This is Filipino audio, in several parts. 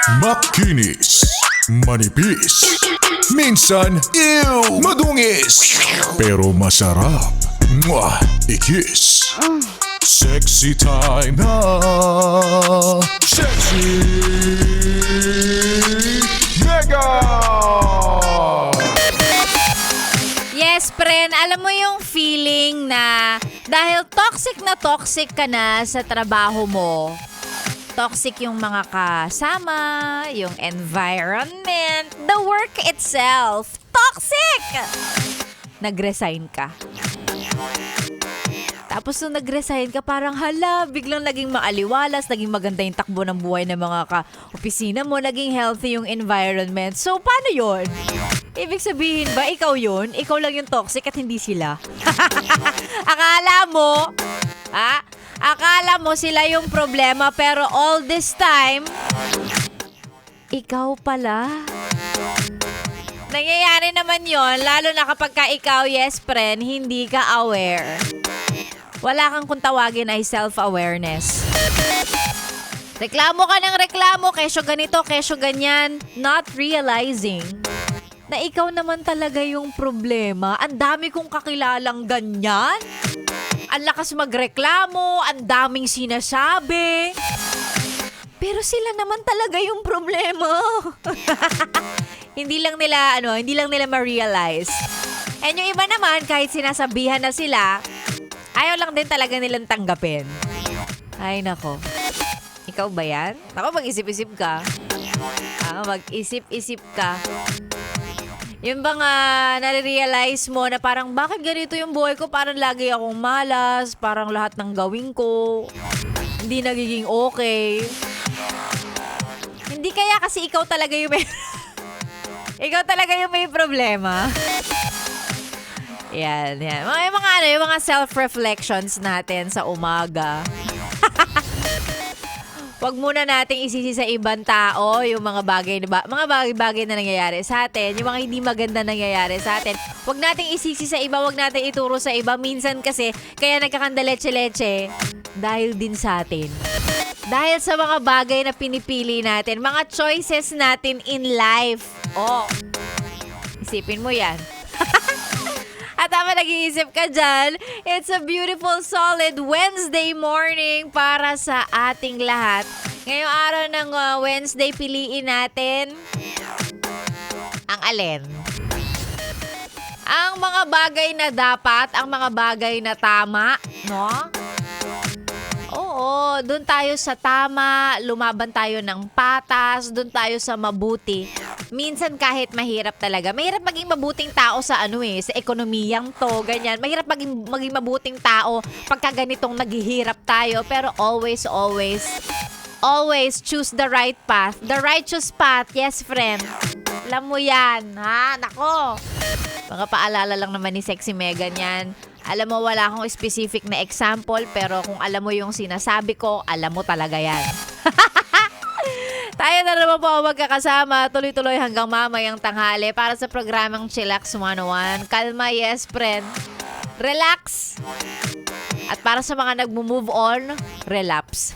Makinis, manipis, minsan, madungis, pero masarap. Mwah! Ikis. Sexy time na. Sexy Mega! Yes, friend, alam mo yung feeling na dahil toxic ka na sa trabaho mo, toxic yung mga kasama, yung environment, the work itself, toxic! Nag-resign ka. Tapos nung nag-resign ka, parang hala, biglang naging maaliwalas, naging maganda yung takbo ng buhay ng mga ka-opisina mo, naging healthy yung environment. So, paano yon? Ibig sabihin ba, ikaw yun? Ikaw lang yung toxic at hindi sila? Akala mo sila yung problema, pero all this time, ikaw pala. Nangyayari naman yon, lalo na kapag ka ikaw, yes friend, hindi ka aware. Wala kang kung tawagin ay self-awareness. Reklamo ka ng reklamo, kesyo ganito, kesyo ganyan, not realizing na ikaw naman talaga yung problema. Ang dami kong kakilalang ganyan. Ang lakas magreklamo, ang daming sinasabi. Pero sila naman talaga yung problema. Hindi lang nila ma-realize. And yung iba naman, kahit sinasabihan na sila, ayaw lang din talaga nilang tanggapin. Ay, nako. Ikaw ba yan? Nako, mag-isip-isip ka. Mag-isip-isip ka. Yung bang nare-realize mo na parang bakit ganito yung buhay ko? Parang lagi akong malas. Parang lahat ng gawin ko hindi nagiging okay. Hindi kaya kasi ikaw talaga yung may ikaw talaga yung may problema. Yan. Yung mga self-reflections natin sa umaga. Wag muna nating isisi sa ibang tao yung mga bagay na nangyayari sa atin, yung mga hindi maganda nangyayari sa atin. Wag nating isisi sa iba, wag nating ituro sa iba. Minsan kasi, kaya nagkakandaleche-leche dahil din sa atin. Dahil sa mga bagay na pinipili natin, mga choices natin in life. Isipin mo yan. At tama nag-iisip ka dyan, it's a beautiful, solid Wednesday morning para sa ating lahat. Ngayong araw ng Wednesday, piliin natin ang alin? Ang mga bagay na dapat, ang mga bagay na tama, no? Oo, doon tayo sa tama, lumaban tayo ng patas, doon tayo sa mabuti. Minsan kahit mahirap talaga. Mahirap maging mabuting tao sa sa ekonomiyang to, ganyan. Mahirap maging mabuting tao pagka ganitong naghihirap tayo. Pero always choose the right path. The righteous path, yes friend. Alam mo yan, ha? Nako. Mga paalala lang naman ni Sexy Megan yan. Alam mo, wala akong specific na example, pero kung alam mo yung sinasabi ko, alam mo talaga yan. Tayo na naman po magkakasama, tuloy-tuloy hanggang mamayang tanghali para sa programang Chillax 101. Kalma, yes, friend. Relax. At para sa mga nagmo-move on, relapse.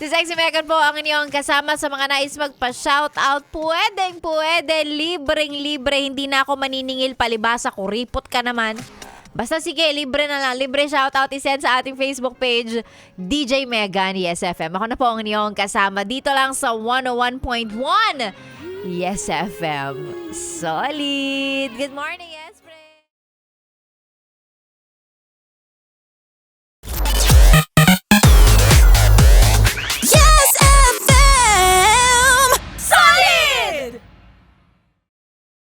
Si Sexy Megan po ang inyong kasama sa mga nais magpa-shoutout. Pwede, libreng-libre. Hindi na ako maniningil palibasa, kuripot ka naman. Basta sige, libre na lang. Libre shoutout isend sa ating Facebook page, DJ Megan, Yes FM. Ako na po ang inyong kasama dito lang sa 101.1 Yes FM. Solid! Good morning,